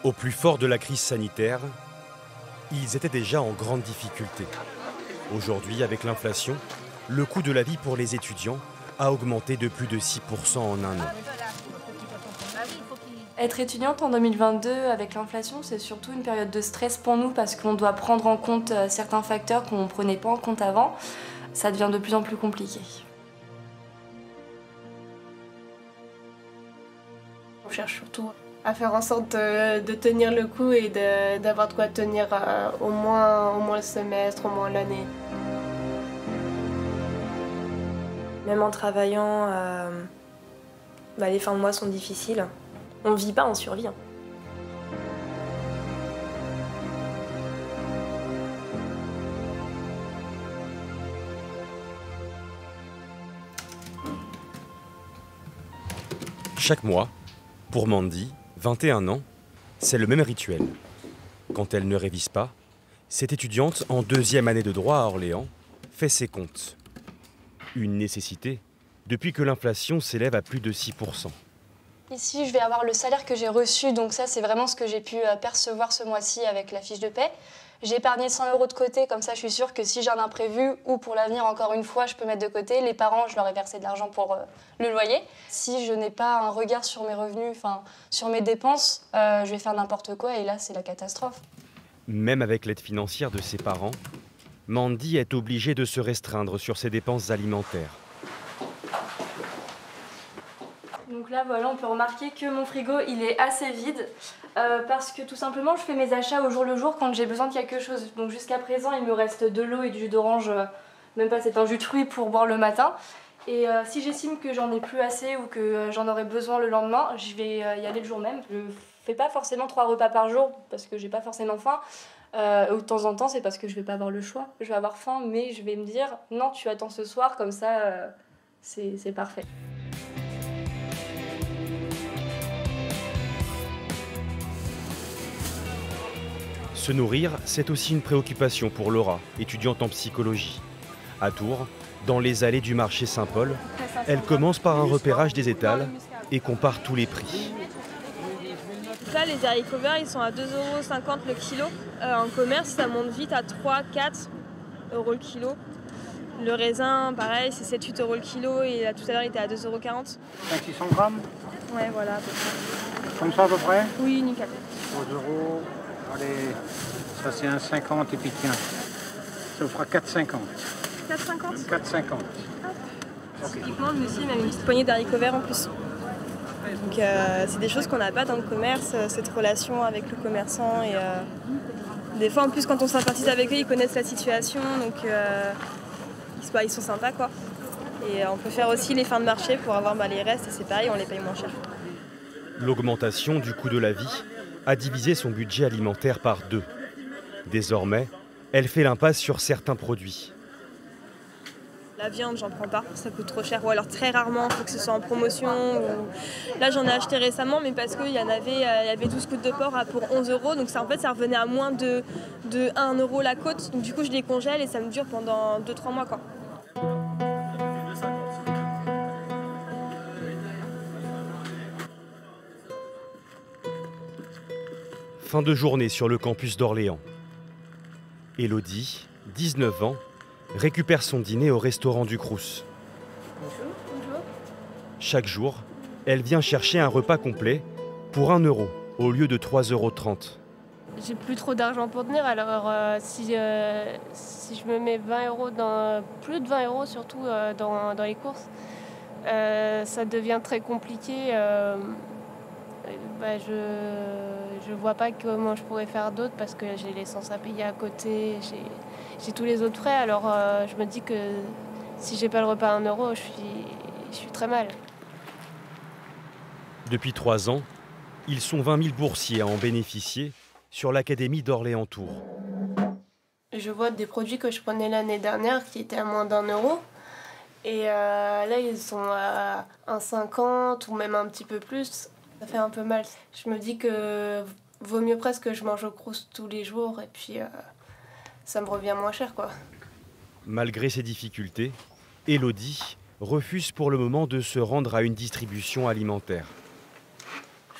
Au plus fort de la crise sanitaire, ils étaient déjà en grande difficulté. Aujourd'hui, avec l'inflation, le coût de la vie pour les étudiants a augmenté de plus de 6% en un an. Être étudiante en 2022 avec l'inflation, c'est surtout une période de stress pour nous parce qu'on doit prendre en compte certains facteurs qu'on ne prenait pas en compte avant. Ça devient de plus en plus compliqué. On cherche surtout à faire en sorte de tenir le coup et d'avoir de quoi tenir au moins le semestre, au moins l'année. Même en travaillant, les fins de mois sont difficiles. On ne vit pas, on survit. Chaque mois, pour Mandy, 21 ans, c'est le même rituel. Quand elle ne révise pas, cette étudiante en 2e année de droit à Orléans fait ses comptes. Une nécessité depuis que l'inflation s'élève à plus de 6%. Ici, je vais avoir le salaire que j'ai reçu, donc ça, c'est vraiment ce que j'ai pu percevoir ce mois-ci avec la fiche de paie. J'ai épargné 100 € de côté, comme ça, je suis sûre que si j'ai un imprévu ou pour l'avenir, encore une fois, je peux mettre de côté. Les parents, je leur ai versé de l'argent pour le loyer. Si je n'ai pas un regard sur mes revenus, sur mes dépenses, je vais faire n'importe quoi et là, c'est la catastrophe. Même avec l'aide financière de ses parents, Mandy est obligée de se restreindre sur ses dépenses alimentaires. Donc là, voilà, on peut remarquer que mon frigo, il est assez vide parce que tout simplement, je fais mes achats au jour le jour quand j'ai besoin de quelque chose. Donc jusqu'à présent, il me reste de l'eau et du jus d'orange, même pas, c'est un jus de fruits pour boire le matin. Et si j'estime que j'en ai plus assez ou que j'en aurai besoin le lendemain, je vais y aller le jour même. Je fais pas forcément 3 repas par jour parce que j'ai pas forcément faim. Ou de temps en temps, c'est parce que je vais pas avoir le choix. Je vais avoir faim, mais je vais me dire non, tu attends ce soir, comme ça, c'est parfait. Se nourrir, c'est aussi une préoccupation pour Laura, étudiante en psychologie. À Tours, dans les allées du marché Saint-Paul, elle commence par un repérage des étals et compare tous les prix. Là, les haricots verts, ils sont à 2,50 € le kilo. En commerce, ça monte vite à 3-4 € le kilo. Le raisin, pareil, c'est 7-8 € le kilo et là, tout à l'heure, il était à 2,40 €. 500-600 grammes? Ouais, voilà, à peu près. Comme ça à peu près? Oui, nickel. 3 €. Allez, ça c'est 1,50 et puis tiens, ça vous fera 4,50. 4,50 4,50. Okay. Typiquement, le monsieur m'a mis une petite poignée d'haricots verts en plus. Donc c'est des choses qu'on n'a pas dans le commerce, cette relation avec le commerçant. Et des fois, en plus, quand on sympathise avec eux, ils connaissent la situation, donc ils sont sympas, quoi. Et on peut faire aussi les fins de marché pour avoir les restes, et c'est pareil, on les paye moins cher. L'augmentation du coût de la vie a divisé son budget alimentaire par 2. Désormais, elle fait l'impasse sur certains produits. La viande, j'en prends pas, ça coûte trop cher. Ou alors très rarement, il faut que ce soit en promotion. Là, j'en ai acheté récemment, mais parce qu'il y avait 12 côtes de porc pour 11 €. Donc ça, en fait, ça revenait à moins de 1 € la côte. Donc du coup, je les congèle et ça me dure pendant 2-3 mois, quoi. Fin de journée sur le campus d'Orléans. Élodie, 19 ans, récupère son dîner au restaurant du Crous. Bonjour. Chaque jour, elle vient chercher un repas complet pour 1 € au lieu de 3,30 €. J'ai plus trop d'argent pour tenir, alors si je me mets 20 €, plus de 20 € surtout dans les courses, ça devient très compliqué. Je vois pas comment je pourrais faire d'autre parce que j'ai l'essence à payer à côté, j'ai tous les autres frais, alors je me dis que si j'ai pas le repas à 1 €, je suis très mal. Depuis 3 ans, ils sont 20 000 boursiers à en bénéficier sur l'Académie d'Orléans-Tours. Je vois des produits que je prenais l'année dernière qui étaient à moins d'1 € et là ils sont à 1,50 € ou même un petit peu plus. Ça fait un peu mal. Je me dis que vaut mieux presque que je mange au Crous tous les jours et puis ça me revient moins cher, quoi. Malgré ces difficultés, Élodie refuse pour le moment de se rendre à une distribution alimentaire.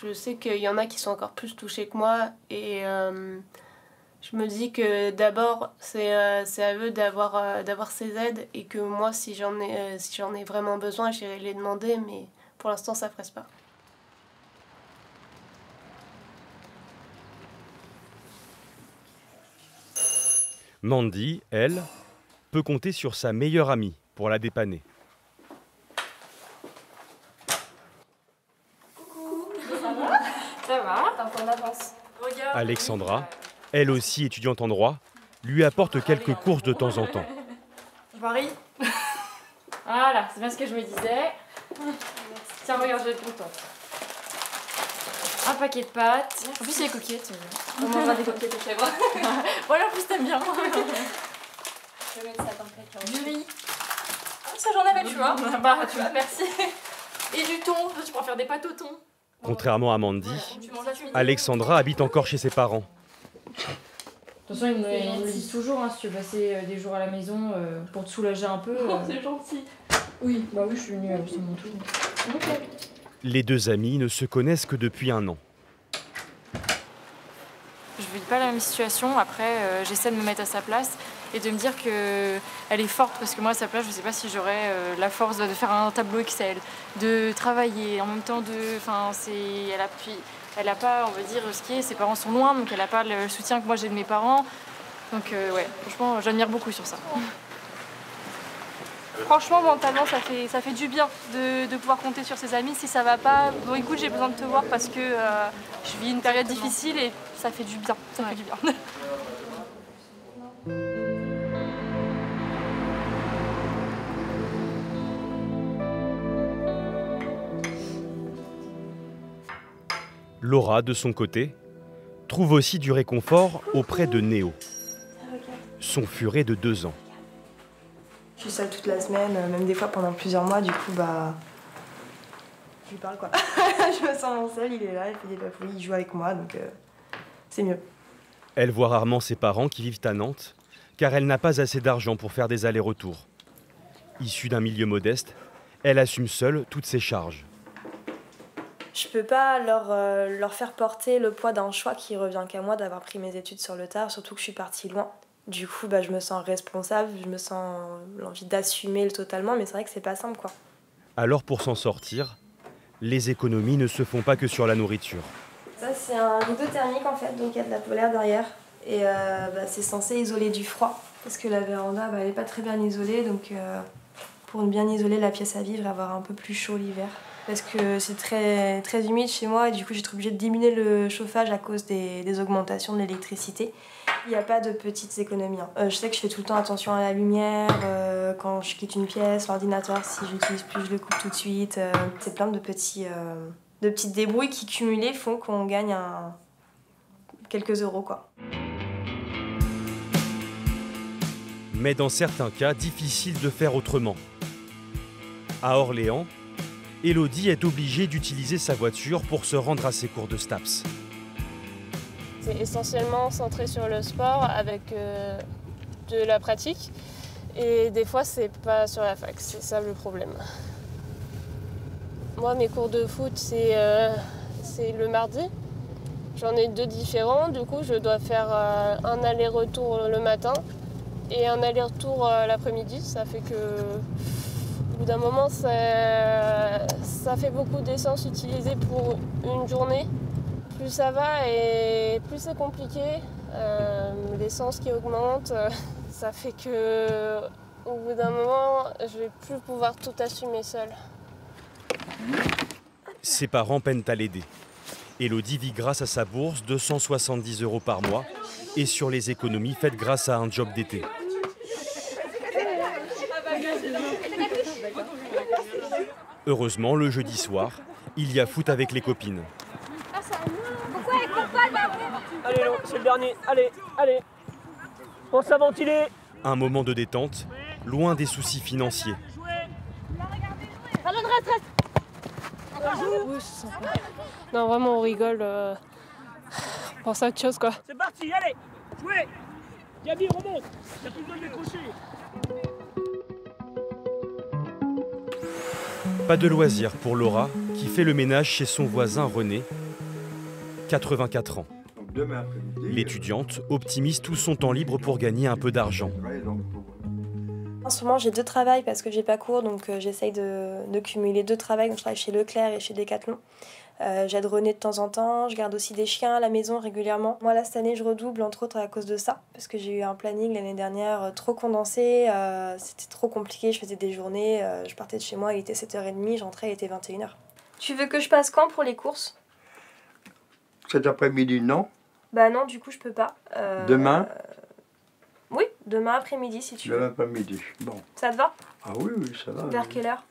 Je sais qu'il y en a qui sont encore plus touchés que moi et je me dis que d'abord c'est à eux d'avoir ces aides et que moi si j'en ai vraiment besoin j'irai les demander, mais pour l'instant ça presse pas. Mandy, elle, peut compter sur sa meilleure amie pour la dépanner. Ça va? T'as un peu en avance. Regarde. Alexandra, elle aussi étudiante en droit, lui apporte quelques courses de temps en temps. Je varie. Voilà, c'est bien ce que je me disais. Tiens, regarde, je vais être contente. Un paquet de pâtes. En plus, il y a des coquillettes. On mangera des coquillettes aux chèvres. Voilà, en plus, t'aimes bien. Je vais mettre ça dans le placard. Du riz. Ça, j'en avais, tu vois. Bah, tu vois, merci. Et du thon. Tu pourras faire des pâtes au thon. Contrairement à Mandy, Alexandra habite encore chez ses parents. De toute façon, ils me le disent toujours, hein, si tu veux passer des jours à la maison pour te soulager un peu. C'est gentil. Oui, bah oui, je suis venue c'est mon tour. Ok. Les deux amis ne se connaissent que depuis 1 an. Je ne vis pas la même situation. Après, j'essaie de me mettre à sa place et de me dire qu'elle est forte. Parce que moi, à sa place, je ne sais pas si j'aurais la force de faire un tableau Excel, de travailler en même temps. Elle n'a pas, on va dire, ce qui est. Ses parents sont loin, donc elle n'a pas le soutien que moi j'ai de mes parents. Donc, ouais, franchement, j'admire beaucoup sur ça. Franchement, mentalement, ça fait du bien de pouvoir compter sur ses amis. Si ça va pas, bon, écoute, j'ai besoin de te voir parce que je vis une période difficile et ça fait du bien. Ça fait du bien. Laura, de son côté, trouve aussi du réconfort auprès de Néo, son furet de 2 ans. Je suis seule toute la semaine, même des fois pendant plusieurs mois, du coup, bah... Je lui parle, quoi. Je me sens seule, il est là, il fait des bafouilles, il joue avec moi, donc c'est mieux. Elle voit rarement ses parents qui vivent à Nantes, car elle n'a pas assez d'argent pour faire des allers-retours. Issue d'un milieu modeste, elle assume seule toutes ses charges. Je peux pas leur faire porter le poids d'un choix qui revient qu'à moi d'avoir pris mes études sur le tard, surtout que je suis partie loin. Du coup, bah, je me sens responsable, je me sens l'envie d'assumer totalement, mais c'est vrai que c'est pas simple, quoi. Alors pour s'en sortir, les économies ne se font pas que sur la nourriture. Ça, c'est un rideau thermique en fait, donc il y a de la polaire derrière. Et c'est censé isoler du froid, parce que la véranda, elle est pas très bien isolée, donc pour bien isoler la pièce à vivre et avoir un peu plus chaud l'hiver. Parce que c'est très, très humide chez moi et du coup j'ai été obligée de diminuer le chauffage à cause des augmentations de l'électricité. Il n'y a pas de petites économies. Je sais que je fais tout le temps attention à la lumière, quand je quitte une pièce, l'ordinateur, si je l'utilise plus, je le coupe tout de suite. C'est plein de petites débrouilles qui cumulées font qu'on gagne quelques euros, quoi. Mais dans certains cas, difficile de faire autrement. À Orléans, Élodie est obligée d'utiliser sa voiture pour se rendre à ses cours de STAPS. C'est essentiellement centré sur le sport avec de la pratique. Et des fois, c'est pas sur la fac, c'est ça le problème. Moi, mes cours de foot, c'est le mardi. J'en ai 2 différents, du coup, je dois faire un aller-retour le matin et un aller-retour l'après-midi. Ça fait que, au bout d'un moment, ça fait beaucoup d'essence utilisée pour une journée. Plus ça va et plus c'est compliqué. L'essence qui augmente, ça fait que, au bout d'un moment, je vais plus pouvoir tout assumer seule. Ses parents peinent à l'aider. Élodie vit grâce à sa bourse, 270 € par mois, et sur les économies faites grâce à un job d'été. Heureusement, le jeudi soir, il y a foot avec les copines. Allez, c'est le dernier. Allez. Pense à ventiler. Un moment de détente, loin des soucis financiers. Non, vraiment, on rigole. On pense à autre chose, quoi. C'est parti, allez. Jouez. Gabi, remonte. T'as plus besoin de décrocher. Pas de loisir pour Laura, qui fait le ménage chez son voisin René, 84 ans. L'étudiante optimise tout son temps libre pour gagner un peu d'argent. En ce moment, j'ai 2 travails parce que j'ai pas cours, donc j'essaye de cumuler 2 travails. Donc, je travaille chez Leclerc et chez Decathlon. J'aide René de temps en temps, je garde aussi des chiens à la maison régulièrement. Moi, là, cette année, je redouble, entre autres, à cause de ça, parce que j'ai eu un planning l'année dernière trop condensé, c'était trop compliqué, je faisais des journées, je partais de chez moi, il était 7h30, je rentrais, il était 21h. Tu veux que je passe quand pour les courses? Cet après-midi, non? Bah non, du coup, je peux pas. Demain? Oui, demain après-midi, si tu veux. Demain après-midi, bon. Ça te va? Ah oui, oui, ça va. Vers quelle heure?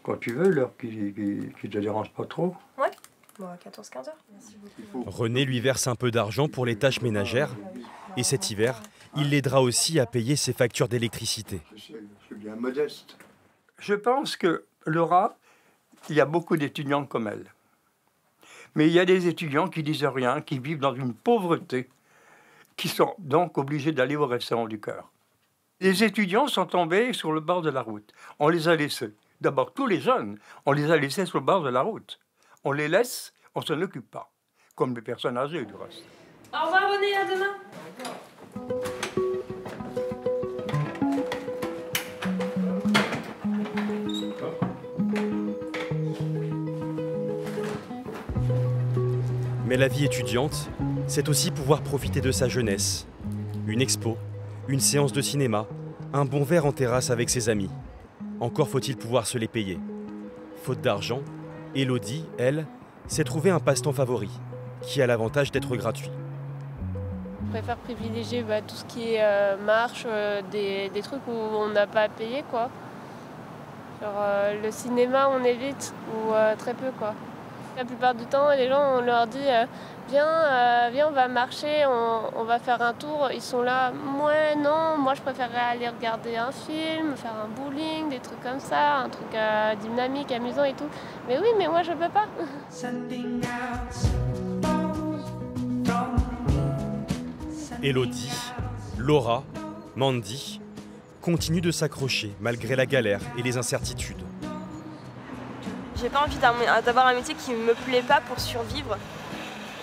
Quand tu veux, l'heure qui te dérange pas trop. Ouais, bon, à 14-15 heures. Merci beaucoup. René lui verse un peu d'argent pour les tâches ménagères. Et cet hiver, il l'aidera aussi à payer ses factures d'électricité. Je suis bien modeste. Je pense que Laura, il y a beaucoup d'étudiants comme elle. Mais il y a des étudiants qui disent rien, qui vivent dans une pauvreté, qui sont donc obligés d'aller au restaurant du cœur. Les étudiants sont tombés sur le bord de la route. On les a laissés. D'abord, tous les jeunes, on les a laissés sur le bord de la route. On les laisse, on ne s'en occupe pas. Comme les personnes âgées, du reste. Au revoir René, à demain. Mais la vie étudiante, c'est aussi pouvoir profiter de sa jeunesse. Une expo, une séance de cinéma, un bon verre en terrasse avec ses amis. Encore faut-il pouvoir se les payer. Faute d'argent, Élodie, elle, s'est trouvée un passe-temps favori, qui a l'avantage d'être gratuit. Je préfère privilégier tout ce qui est marche, des trucs où on n'a pas à payer, quoi. Genre le cinéma, on évite, ou très peu, quoi. La plupart du temps, les gens, on leur dit viens, on va marcher, on va faire un tour. Ils sont là, ouais, non, moi je préférerais aller regarder un film, faire un bowling, des trucs comme ça, un truc dynamique, amusant et tout. Mais oui, mais moi je peux pas. Élodie, Laura, Mandy continuent de s'accrocher malgré la galère et les incertitudes. J'ai pas envie d'avoir un métier qui me plaît pas pour survivre.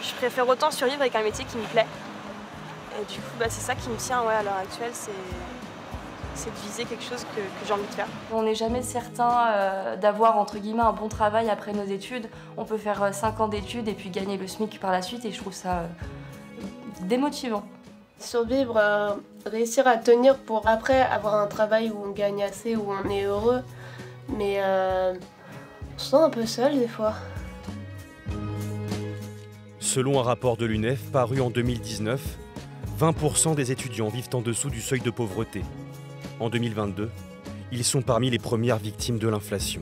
Je préfère autant survivre avec un métier qui me plaît. Et du coup, c'est ça qui me tient à l'heure actuelle, c'est de viser quelque chose que j'ai envie de faire. On n'est jamais certain d'avoir entre guillemets un bon travail après nos études. On peut faire 5 ans d'études et puis gagner le SMIC par la suite et je trouve ça démotivant. Survivre, réussir à tenir pour après avoir un travail où on gagne assez, où on est heureux. Mais on se sent un peu seul des fois. Selon un rapport de l'UNEF paru en 2019, 20% des étudiants vivent en dessous du seuil de pauvreté. En 2022, ils sont parmi les premières victimes de l'inflation.